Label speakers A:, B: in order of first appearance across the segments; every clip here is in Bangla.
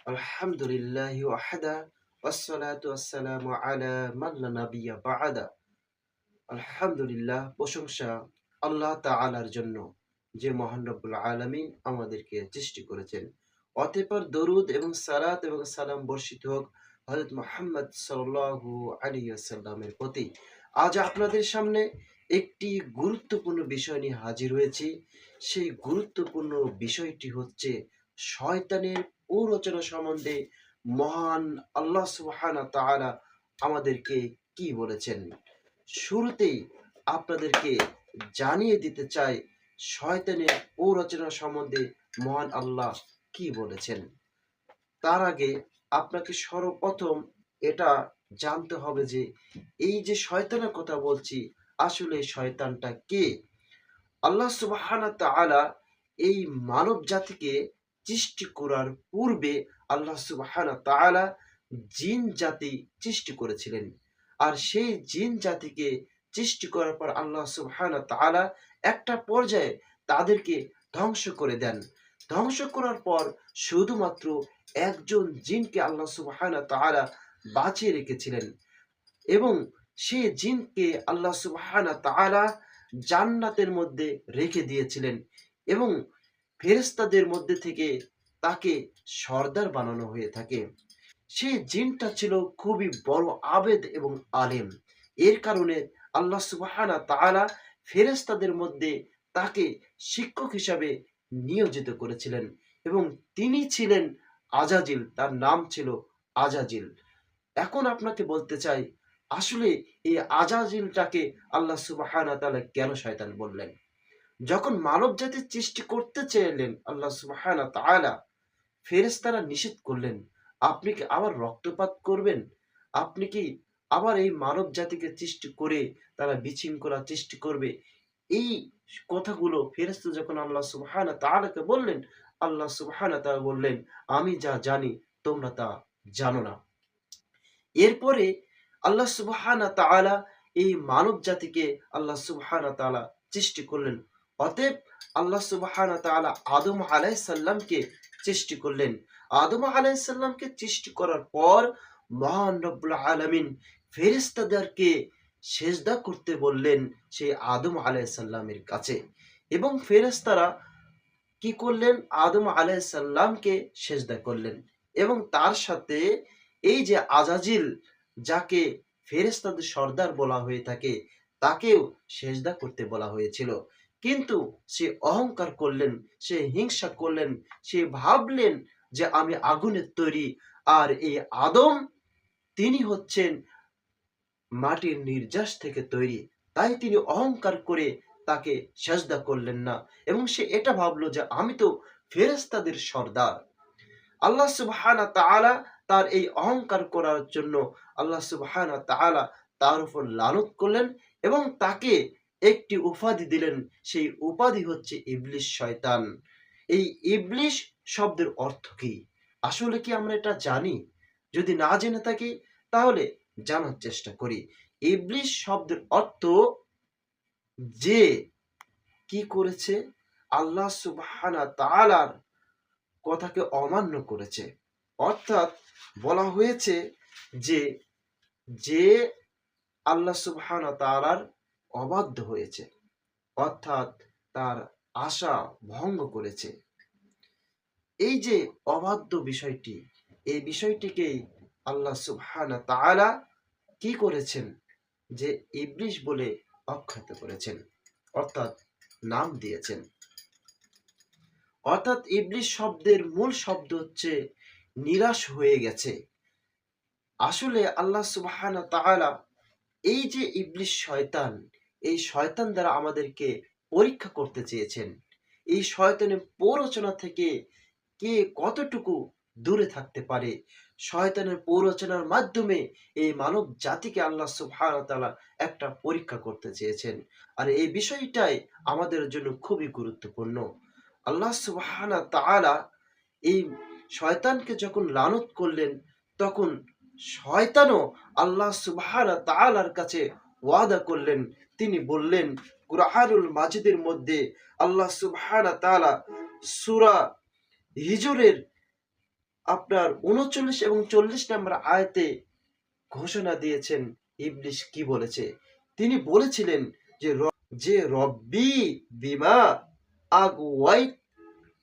A: আলহামদুলিল্লাহি ওয়াহদা ওয়াসসালাতু ওয়াসসালামু আলা মান লা নাবিয়্যা বা'দা। আলহামদুলিল্লাহ, প্রশংসা আল্লাহ তাআলার জন্য, যে মহান রব্বুল আলামিন আমাদেরকে সৃষ্টি করেছেন। অতঃপর দরুদ এবং সালাত এবং সালাম বর্ষিত হোক হযরত মুহাম্মদ সাল্লাল্লাহু আলাইহি ওয়াসাল্লামের প্রতি। আজ আপনাদের সামনে একটি গুরুত্বপূর্ণ বিষয় নিয়ে হাজির হয়েছি। সেই গুরুত্বপূর্ণ বিষয়টি হচ্ছে শয়তানের প্ররোচনা সম্বন্ধে মহান আল্লাহ সুবহানাহু ওয়া তাআলা আমাদেরকে কি বলেছেন। শুরুতেই আপনাদেরকে জানিয়ে দিতে চাই শয়তানের প্ররোচনা সম্বন্ধে মহান আল্লাহ কি বলেছেন। তার আগে আপনাকে সর্বপ্রথম এটা জানতে হবে যে এই যে শয়তানের কথা বলছি, আসলে শয়তানটা কে। আল্লাহ সুবহানাহু ওয়া তাআলা এই মানব জাতিকে সৃষ্টি করার পূর্বে আল্লাহ সুবহানাহু ওয়া তাআলা জিন জাতি সৃষ্টি করেছিলেন। আর সেই জিন জাতিকে সৃষ্টি করার পর আল্লাহ সুবহানাহু ওয়া তাআলা একটা পর্যায়ে তাদেরকে ধ্বংস করে দেন। ধ্বংস করার পর শুধুমাত্র একজন জিনকে আল্লাহ সুবহানাহু ওয়া তাআলা বাঁচিয়ে রেখেছিলেন এবং সে জিনকে আল্লাহ সুবহানাহু ওয়া তাআলা জান্নাতের মধ্যে রেখে দিয়েছিলেন এবং ফেরেশতাদের মধ্যে থেকে তাকে সর্দার বানানো হয়ে থাকে। সে জিনটা ছিল খুবই বড় আবেদ এবং আলেম। এর কারণে আল্লাহ সুবহানাহু ওয়া তাআলা ফেরেশতাদের মধ্যে তাকে শিক্ষক হিসাবে নিয়োজিত করেছিলেন এবং তিনি ছিলেন আজাজিল, তার নাম ছিল আজাজিল। এখন আপনাকে বলতে চাই, আসলে এই আজাজিলটাকে আল্লাহ সুবহানাহু ওয়া তাআলা কেন শয়তান বললেন? যখন মানব জাতির সৃষ্টি করতে চাইলেন আল্লাহ সুবহানাহু ওয়া তাআলা, ফেরেশতারা নিষেধ করলেন, আপনি কি আবার রক্তপাত করবেন? আপনি কি আবার এই মানব জাতিকে সৃষ্টি করে তারা বিশৃঙ্খলা সৃষ্টি করবে? এই কথাগুলো ফেরেশতা যখন আল্লাহ সুবহানাহু ওয়া তাআলাকে বললেন, আল্লাহ সুবহানাহু ওয়া তাআলা বললেন, আমি যা জানি তোমরা তা জানো না। এরপরে আল্লাহ সুবহানাহু ওয়া তাআলা এই মানব জাতিকে আল্লাহ সুবহানাহু ওয়া তাআলা সৃষ্টি করলেন। অতএব আল্লাহ সুবহানাহু ওয়া তাআলা আদম আলাইহিস সালামকে সৃষ্টি করলেন। আদম আলাইহিস সালামকে সৃষ্টি করার পর মহান রব্বুল আলামিন ফেরেশতাদেরকে সেজদা করতে বললেন সেই আদম আলাইহিস সালামের কাছে এবং ফেরেশতারা কি করলেন? আদম আলাইহিস সালামকে সেজদা করলেন এবং তার সাথে এই যে আজাজিল, যাকে ফেরেশতাদের সর্দার বলা হয়ে থাকে, তাকেও সেজদা করতে বলা হয়েছিল। কিন্তু সে অহংকার করলেন, সে হিংসা করলেন, সে ভাবলেন যে আমি আগুনের তৈরি, আর এই আদম তিনি হচ্ছেন মাটির নির্যাস থেকে তৈরি। তাই তিনি অহংকার করে তাকে সেজদা করলেন না এবং সে এটা ভাবলো যে আমি তো ফেরেশতাদের সর্দার। আল্লাহ সুবহানাহু ওয়া তাআলা তার এই অহংকার করার জন্য আল্লাহ সুবহানাহু ওয়া তাআলা তার উপর লানত করলেন এবং তাকে একটি উপাধি দিলেন। সেই উপাধি হচ্ছে ইবলিস, শয়তান। এই ইবলিস শব্দের অর্থ কি? আসলে কি আমরা এটা জানি? যদি না জেনে থাকি তাহলে জানার চেষ্টা করি। ইবলিস শব্দের অর্থ যে কি করেছে? আল্লাহ সুবহানাহু ওয়া তাআলার কথাকে অমান্য করেছে। অর্থাৎ বলা হয়েছে যে, যে আল্লাহ সুবহানাহু ওয়া তাআলার অবাধ্য হয়েছে, অর্থাৎ তার আশা ভঙ্গ করেছে। এই যে অবাধ্য বিষয়টি, এই বিষয়টিকেই আল্লাহ সুবহানাহু ওয়া তাআলা কি করেছেন? যে ইবলিস বলে আখ্যায়িত করেছেন, অর্থাৎ নাম দিয়েছেন। অর্থাৎ ইবলিস শব্দের মূল শব্দ হচ্ছে নিরাশ হয়ে গেছে। আসলে আল্লাহ সুবহানাহু ওয়া তাআলা এই যে ইবলিস শয়তান, এই শয়তান দ্বারা আমাদেরকে পরীক্ষা করতে চেয়েছেন। এই শয়তানের প্ররোচনা থেকে কে কতটুকু দূরে থাকতে পারে। শয়তানের প্ররোচনার মাধ্যমে এই মানব জাতিকে আল্লাহ সুবহানাহু ওয়া তাআলা একটা পরীক্ষা করতে চেয়েছেন। আর এই বিষয়টাই আমাদের জন্য খুবই গুরুত্বপূর্ণ। আল্লাহ সুবহানাহু ওয়া তাআলা এই শয়তানকে যখন লানত করলেন, তখন শয়তানও আল্লাহ সুবহানাহু ওয়া তাআলার কাছে ওয়াদা করলেন। তিনি বললেন, কুরআনুল মাজিদের মধ্যে আল্লাহ সুবহানাহু ওয়া তাআলা সূরা হিজরের আপনার ৩৯ এবং ৪০ নম্বর আয়াতে ঘোষণা দিয়েছেন ইবলিস কি বলেছে। তিনি বলেছিলেন যে রব্বি বিমা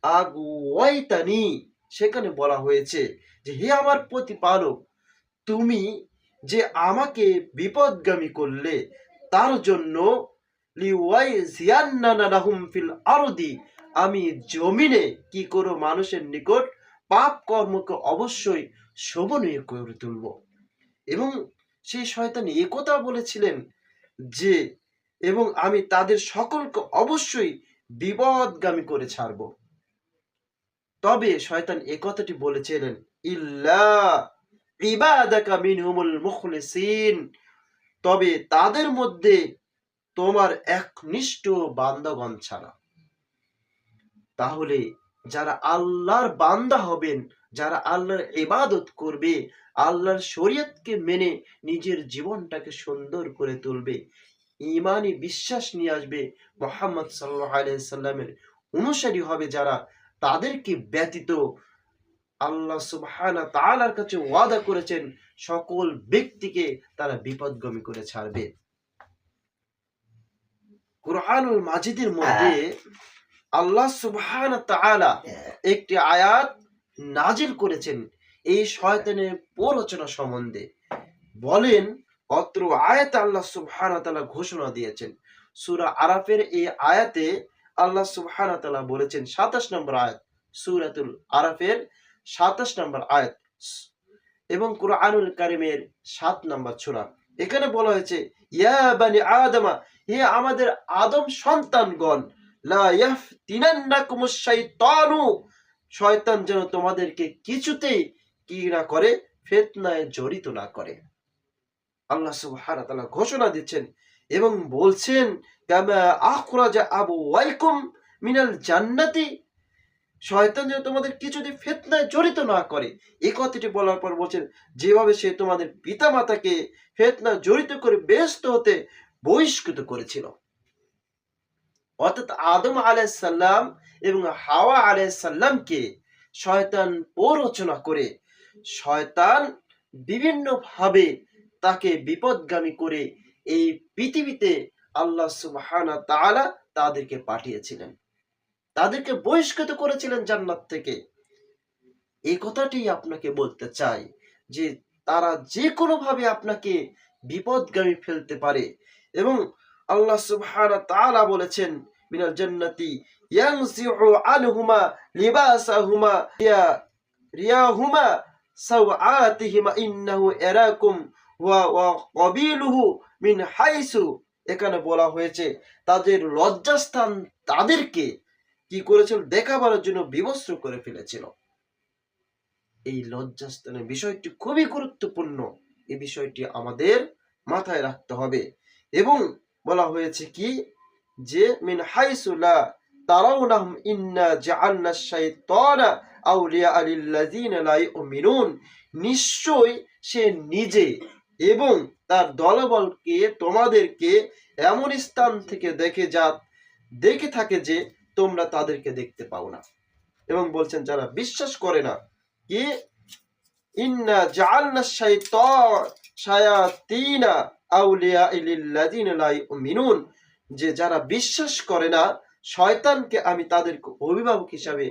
A: আগুওয়াইতানি, সেখানে বলা হয়েছে যে হে আমার প্রতিপালক, তুমি যে আমাকে বিপদগামী করলে তার জন্য লিওয়াইজিয়ান্না লাহুম ফিল আরদি, আমি জমিনে কি করো মানুষের নিকট পাপ কর্মকে অবশ্যই শোভনীয় করে তুলব। এবং সেই শয়তান একথা বলেছিলেন যে এবং আমি তাদের সকলকে অবশ্যই বিপদগামী করে ছাড়ব। তবে শয়তান একথাটি বলেছিলেন ইল্লা ইবাদাকা মিনহুমুল মুখলিসিন, তবে তাদের মধ্যে তোমার একনিষ্ঠ বান্দাগণ ছাড়া। তাহলে যারা আল্লাহর বান্দা হবেন, যারা আল্লাহর ইবাদত করবে, আল্লাহর শরীয়তকে মেনে নিজের জীবনটাকে সুন্দর করে তুলবে, ঈমানি বিশ্বাস নিয়ে আসবে, মুহাম্মদ সাল্লাল্লাহু আলাইহি সাল্লামের অনুসারী হবে যারা, তাদেরকে ব্যতীত আল্লাহ সুবহানাহু ওয়া তাআলার কাছে ওয়াদা করেছেন সকল ব্যক্তিকে তারা বিপদগামী করে ছাড়বে। কুরআনুল মাজিদের মধ্যে আল্লাহ সুবহানাহু ওয়া তাআলা একটি আয়াত নাজিল করেছেন এই শয়তানের প্ররোচনা সম্বন্ধে। বলেন, অত্র আয়াতে আল্লাহ সুবহানাহু ওয়া তাআলা ঘোষণা দিয়েছেন। সূরা আরাফের এই আয়াতে আল্লাহ সুবহানাহু ওয়া তাআলা বলেছেন, ২৭ নম্বর আয়াত, সূরাতুল আরাফের ২৭ নম্বর আয়াত এবং কুরআনুল কারীমের ৭ নম্বর সূরা। এখানে বলা হয়েছে, ইয়া বানি আদমা, হে আমাদের আদম সন্তানগণ, লা ইয়াফতিনান্নাকুমুশ শাইতানু, শয়তান যেন তোমাদেরকে কিছুতেই কি না করে, ফিতনায় জড়িত না করে। আল্লাহ সুবহানাহু ওয়া তাআলা ঘোষণা দিচ্ছেন এবং বলছেন, কামা আখরাজা আবওয়াইকুম মিনাল জান্নাতি, শয়তান যেন তোমাদের কিছুতেই ফিতনায় জড়িত না করে। এই কথাটি বলার পর বলছেন, যেভাবে সে তোমাদের পিতামাতাকে ফিতনায় জড়িত করে বেহেশত হতে বহিষ্কৃত করেছিল। অর্থাৎ আদম আলাইহিস সালাম এবং হাওয়া আলাইহিস সালামকে শয়তান প্ররোচনা করে, শয়তান বিভিন্ন ভাবে তাকে বিপদগামী করে এই পৃথিবীতে আল্লাহ সুবহানাহু ওয়া তাআলা তাদেরকে পাঠিয়েছিলেন, তাদেরকে বহিষ্কৃত করেছিলেন জান্নাত থেকে। এই কথাটি আপনাকে বলতে চাই যে তারা যে কোনো ভাবে আপনাকে বিপদগামী ফেলতে পারে। এবং আল্লাহ সুবহানাহু ওয়া তাআলা বলেছেন, মিনাল জান্নাতি ইয়ানজিউ আনহুমা লিবাসাহুমা রিয়াহুমা সাওআতিহিমা ইন্নাহু ইয়ারাকুম ওয়া ক্বাবিলুহু মিন হাইসু, এখানে বলা হয়েছে তাদের লজ্জাস্থান তাদেরকে কি করেছিল, দেখাবার জন্য বিবস্ত্র করে ফেলেছিল। এই লজ্জাস্থানের বিষয়টি খুবই গুরুত্বপূর্ণ, এই বিষয়টি আমাদের মাথায় রাখতে হবে। এবং বলা হয়েছে কি যে মিন হাইসু লা তারাউনাহুম ইন্না জাআলনাশ শাইতানা আউলিয়া লিল্লাযিনা লা ইউমিনুন, নিশ্চয় সে নিজে এবং তার দলবলকে তোমাদেরকে এমন স্থান থেকে দেখে থাকে যে তোমরা তাদেরকে দেখতে পাও না। এবং বলছেন যারা বিশ্বাস করে না, কি ইন্না জাআলনাশ শায়াতিনা আউলিয়া লিল্লাযিনা লা ইউমিনুন, যে যারা বিশ্বাস করে না শয়তানকে আমি তাদেরকে অভিভাবক হিসাবে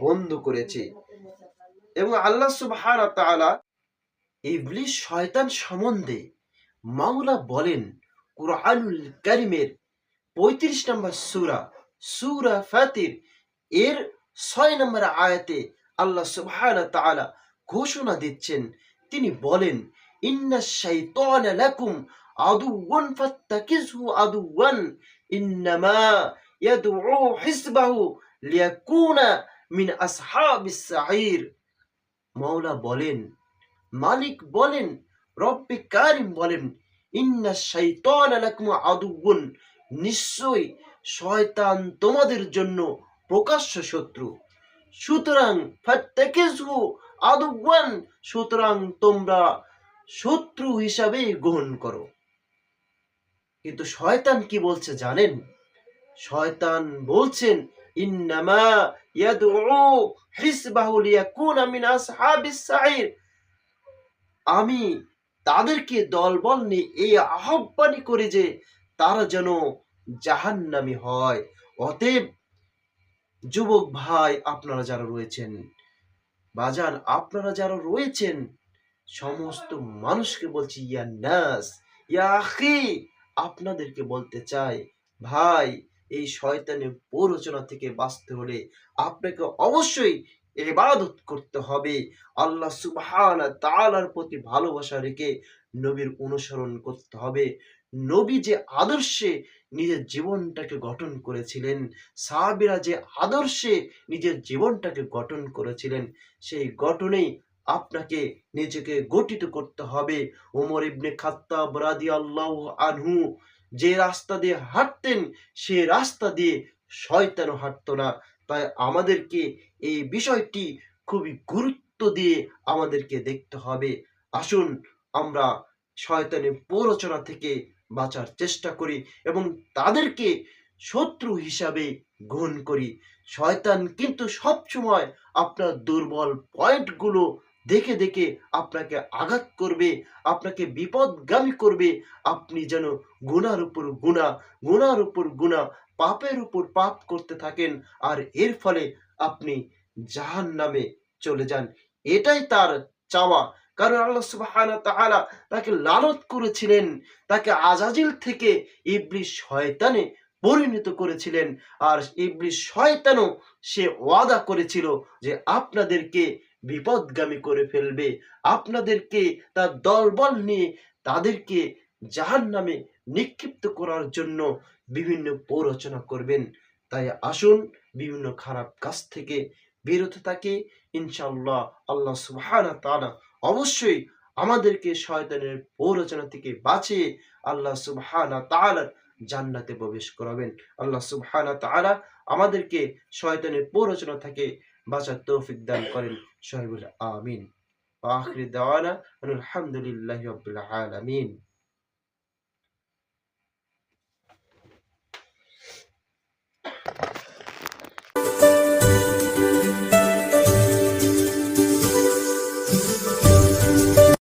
A: বন্ধু করেছি। এবং আল্লাহ সুবহানাহু ওয়া তাআলা ইবলিস শয়তান সম্বন্ধে মাওলা বলেন কুরআনুল কারীমের ৩৫ নম্বর সূরা, সূরা ফাতির এর ৬ নম্বর আয়াতে আল্লাহ সুবহানাহু ওয়া তাআলা ঘোষণা দিচ্ছেন, তিনি বলেন, ইন্নাশ শাইতানা লাকুম আদুওয়ান ফাত্তাকিযহু আদুওয়ান ইন্নামা ইয়াদউ হিসবাহু লিয়াকুনা মিন আসহাবিস সাঈর। মাওলা বলেন, মালিক বলেন, রব্বে কারিম বলেন, ইন্নাশ শাইতানা লাকুম আদুওয়ান, নিশ্চয় শয়তান তোমাদের জন্য প্রকাশ্য শত্রু। সুতরাং ফাত্তাকিযহু আদুওয়ান, সুতরাং তোমরা শত্রু হিসাবে গ্রহণ করো। কিন্তু শয়তান কি বলছে জানেন? শয়তান বলছেন, ইন্নামা ইয়াদউ হিসবাহু লিয়াকুনা মিন আসহাবিস সাঈর। আমি তাদেরকে দলবল নিয়ে এই আহ্বানই করি যে তারা যেন জাহান্নামী হয়। অতএব যুবক ভাই আপনারা যারা রয়েছেন, বাজান আপনারা যারা রয়েছেন, সমস্ত মানুষকে বলছি ইয়া নাস, ইয়া আখি, আপনাদেরকে বলতে চাই ভাই, এই শয়তানের প্ররোচনা থেকে বাঁচতে হলে আপনাকে অবশ্যই ইবাদত করতে হবে। আল্লাহ সুবহানাহু তাআলার প্রতি ভালোবাসা রেখে নবীর অনুসরণ করতে হবে। নবী যে আদর্শে নিজের জীবনটাকে গঠন করেছিলেন, সাহাবীরা যে আদর্শে নিজের জীবনটাকে গঠন করেছিলেন, সেই গঠনেই আপনাকে নিজেকে গঠিত করতে হবে। ওমর ইবনে খাত্তাব রাদিয়াল্লাহু আনহু যে রাস্তা দিয়ে হাঁটতেন, সে রাস্তা দিয়ে শয়তানও হাঁটতো না। তাই আমাদেরকে এই বিষয়টি খুবই গুরুত্ব দিয়ে আমাদেরকে দেখতে হবে। আসুন আমরা শয়তানের প্ররোচনা থেকে বাঁচার চেষ্টা করি এবং তাদেরকে শত্রু হিসাবে গ্রহণ করি। শয়তান কিন্তু সবসময় আপনার দুর্বল পয়েন্টগুলো দেখে দেখে আপনাকে আঘাত করবে, আপনাকে বিপদগামী করবে। আপনি যেন গুনার উপর গুনাহ, গুনার উপর গুনাহ, পাপের উপর পাপ করতে থাকেন, আর এর ফলে আপনি জাহান্নামে চলে যান। এটাই তার চাওয়া। কারণ আল্লাহ সুবহানাহু তাআলা তাকে লানত করেছিলেন, তাকে আজাজিল থেকে ইবলিস শয়তানে পরিণত করেছিলেন। আর ইবলিস শয়তানও সে ওয়াদা করেছিল যে আপনাদেরকে বিপদগামী করে ফেলবে, আপনাদেরকে তার দলবল নিয়ে তাদেরকে জাহান্নামে নিক্ষিপ্ত করার জন্য বিভিন্ন প্ররোচনা করবেন। তাই আসুন বিভিন্ন খারাপ কাজ থেকে বিরত থাকি। ইনশাআল্লাহ আল্লাহ সুবহানাহু তাআলা অবশ্যই আমাদেরকে শয়তানের প্ররোচনা থেকে বাঁচিয়ে আল্লাহ সুবহানাহু তাআলার জান্নাতে প্রবেশ করাবেন। আল্লাহ সুবহানাহু তাআলা আমাদেরকে শয়তানের প্ররোচনা থেকে বাঁচার তৌফিক দান করেন। সবাই বলে আমিন। ওয়া আখির দাওয়ানা আলহামদুলিল্লাহি রাব্বিল আলামিন।